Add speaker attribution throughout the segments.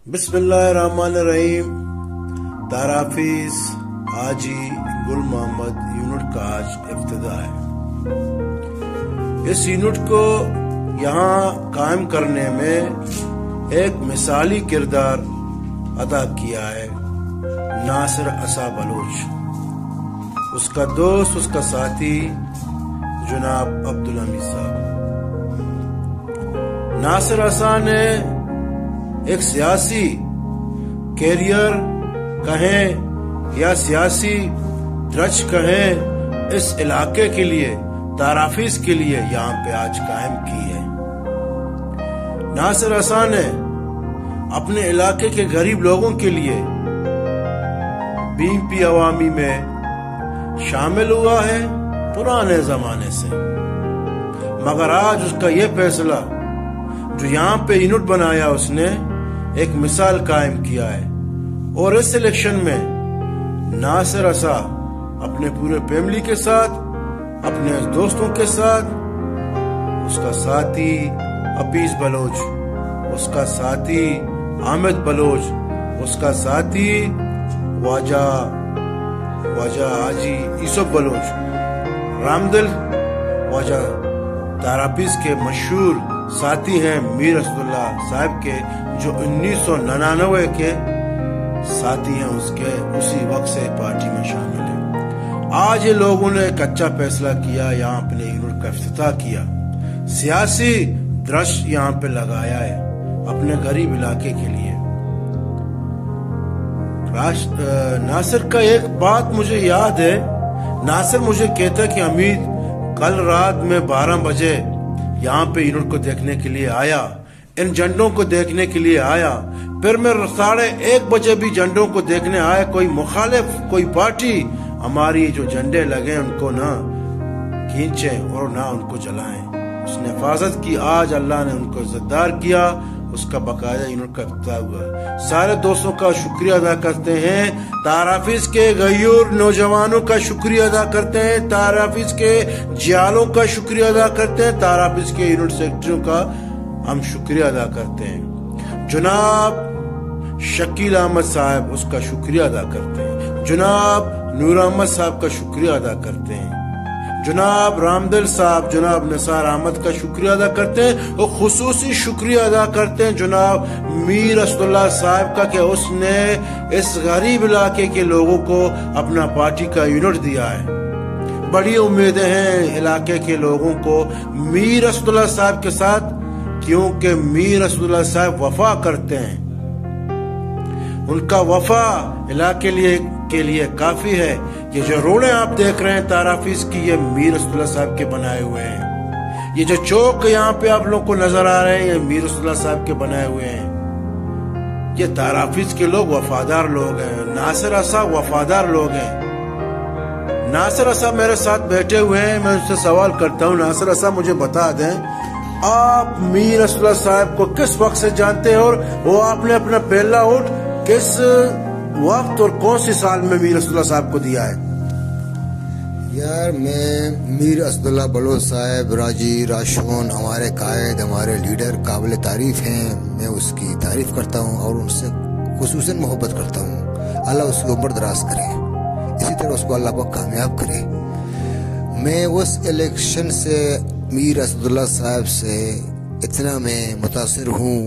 Speaker 1: बिस्मिल्लाहिर्रहमानिर्रहीम। ताराफीस हाजी गुल मोहम्मद यूनिट का आज इफ्तिदा है। इस यूनिट को यहाँ कायम करने में एक मिसाली किरदार अदा किया है नासिर असा बलोच, उसका दोस्त, उसका साथी जनाब अब्दुल हमीद साहब। नासिर असा ने एक सियासी कैरियर कहें या सियासी द्रज कहें, इस इलाके के लिए, ताराफीस के लिए यहाँ पे आज कायम की है। नासिर असा ने अपने इलाके के गरीब लोगों के लिए बीपी अवामी में शामिल हुआ है पुराने जमाने से, मगर आज उसका ये फैसला जो यहाँ पे यूनिट बनाया, उसने एक मिसाल कायम किया है। और इस इलेक्शन में नासिर असा अपने पूरे फैमिली के साथ, अपने दोस्तों के साथ, उसका साथी हफीज बलोच, उसका साथी आमिद बलोच, उसका साथी वाजा हाजी यूसुफ बलोच, रामदिल वाजा ताराफीस के मशहूर साथी हैं मीर असदुल्ला साहब के, जो 1999 के साथी हैं उसके, उसी वक्त से पार्टी में शामिल है। आज ये लोगों ने एक अच्छा फैसला किया, यहाँ अपने यूनिट का इफ्तिताह किया, सियासी दृश्य यहाँ पे लगाया है अपने गरीब इलाके के लिए। नासिर का एक बात मुझे याद है, नासिर मुझे कहता कि हमीद कल रात में 12 बजे यहाँ पे यूनिट को देखने के लिए आया, इन झंडों को देखने के लिए आया, फिर मैं 1:30 बजे भी झंडों को देखने आया। कोई मुखालिफ, कोई पार्टी हमारी जो झंडे लगे उनको ना खींचे और ना उनको जलाएं। उसने हिफाजत की। आज अल्लाह ने उनको इज्जतदार किया, उसका बकायदा यूनिट का इफ्तिताह हुआ। सारे दोस्तों का शुक्रिया अदा करते हैं, ताराफीस के गयूर नौजवानों का शुक्रिया अदा करते हैं, ताराफीस के जियालों का शुक्रिया अदा करते हैं, ताराफीस के यूनिट सेक्रेटरियों का हम शुक्रिया अदा करते हैं। जनाब शकील अहमद साहब, उसका शुक्रिया अदा करते हैं। जनाब नूर अहमद साहब का शुक्रिया अदा करते हैं। जनाब रामदिल साहब, जनाब निसार अहमद का शुक्रिया अदा करते हैं। और खुसूसी शुक्रिया अदा करते हैं जनाब मीर असदुल्ला साहब का कि उसने इस गरीब इलाके के लोगों को अपना पार्टी का यूनिट दिया है। बड़ी उम्मीदें हैं इलाके के लोगों को मीर असदुल्ला साहब के साथ, क्योंकि मीर असदुल्ला साहब वफा करते हैं। उनका वफा इलाके के लिए काफी है। ये जो रोडें आप देख रहे हैं ताराफीस की, ये मीर असदुल्ला साहब के बनाए हुए हैं। ये जो चौक यहाँ पे आप लोग को नजर आ रहे हैं, ये मीर असदुल्ला साहब के बनाए हुए हैं। ये ताराफीस के लोग वफादार लोग हैं। नासिर असा वफादार लोग हैं। नासिर असा मेरे साथ बैठे हुए हैं, मैं उनसे सवाल करता हूँ, नासिर असा मुझे बता दें, आप मीर असदुल्ला साहब को किस वक्त से जानते हैं और वो आपने अपना पहला वोट किस वक्त और कौन सी साल में मीर असदुल्ला साहब को दिया है?
Speaker 2: यार मैं मीर असदुल्ला बलोच साहब राजी राशून हमारे कायद, हमारे लीडर काबिल तारीफ हैं। मैं उसकी तारीफ करता हूँ और उनसे खुसूसन मोहब्बत करता हूँ। अल्लाह उसकी उम्र दराज करे, इसी तरह उसको अल्लाह को कामयाब करे। मैं उस इलेक्शन से मीर असदुल्ला साहब से इतना मैं मुतासिर हूँ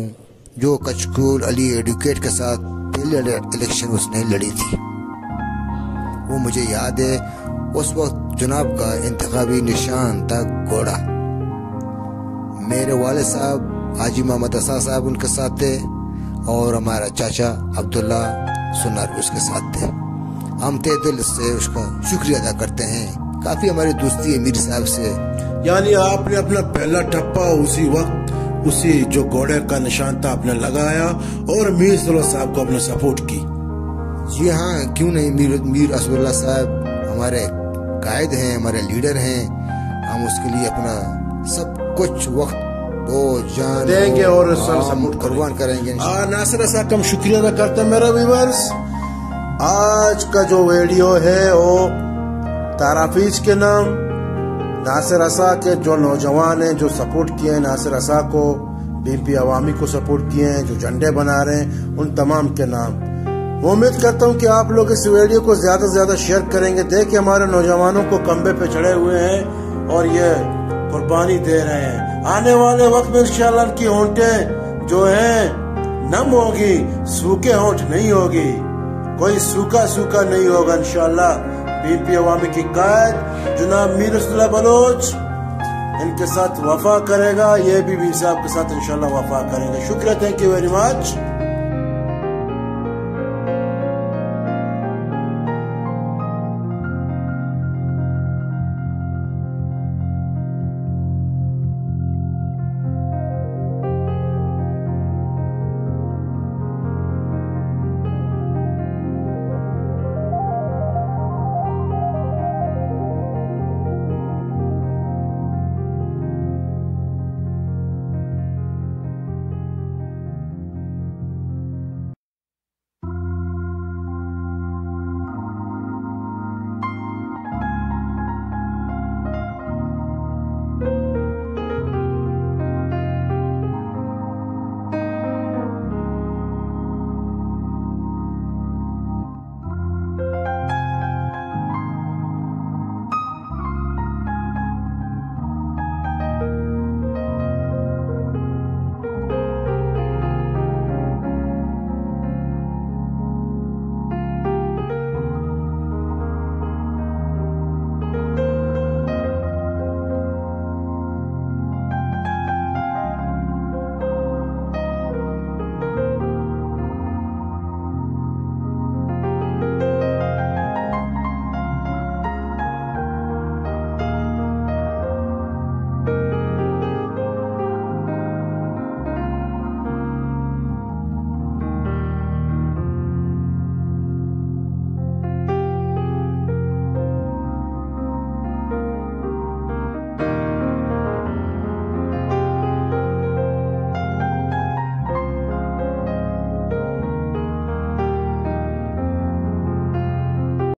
Speaker 2: जो कचकूल अली एडवोकेट के साथ पहले इलेक्शन उसने लड़ी थी। वो मुझे याद है, उस वक्त जनाब का इंतखाबी निशान था घोड़ा। मेरे वाले साहब हाजी मोहम्मद असा साहब उनके साथ थे और हमारा चाचा अब्दुल्ला सुनार उसके साथ थे। हम तहे दिल से उसका शुक्रिया अदा करते हैं। काफी हमारी दोस्ती है मीर साहब से।
Speaker 1: यानी आपने अपना पहला टप्पा उसी वक्त, उसी जो घोड़े का निशान था, आपने लगाया और मीर असदुल्ला साहब को आपने सपोर्ट की।
Speaker 2: जी हाँ, क्यों नहीं। मीर असदुल्ला साहब हमारे कायद हैं, हमारे लीडर हैं। हम उसके लिए अपना सब कुछ वक्त वो जान
Speaker 1: देंगे और सपोर्ट
Speaker 2: कुर्बान करेंगे।
Speaker 1: नासिर असा का हम शुक्रिया अदा करते हैं। मेरे व्यूअर्स, आज का जो वीडियो है वो ताराफीस के नाम नासिर असा के जो नौजवान हैं जो सपोर्ट किए हैं नासिर असा को, BNP عوامی کو سپورٹ کیے ہیں، جو جھنڈے بنا رہے ہیں، ان تمام کے نام۔ میں امید کرتا ہوں کہ آپ لوگ اس ویڈیو کو زیادہ سے زیادہ شیئر کریں گے۔ دیکھیں ہمارے نوجوانوں کو کمبے پہ چڑھے ہوئے ہیں اور یہ قربانی دے رہے ہیں۔ آنے والے وقت میں انشاءاللہ ان کی ہونٹیں جو ہیں نم ہوگی، سوکھے ہونٹ نہیں ہوگی، کوئی سوکھا نہیں ہوگا انشاءاللہ۔ BNP عوامی کی قائد جناب میر اسداللہ بلوچ ان کے ساتھ وفا کرے گا، یہ بھی میر صاحب کے ساتھ انشاءاللہ وفا کریں گے۔ شکریہ، تھینک یو ویری مچ۔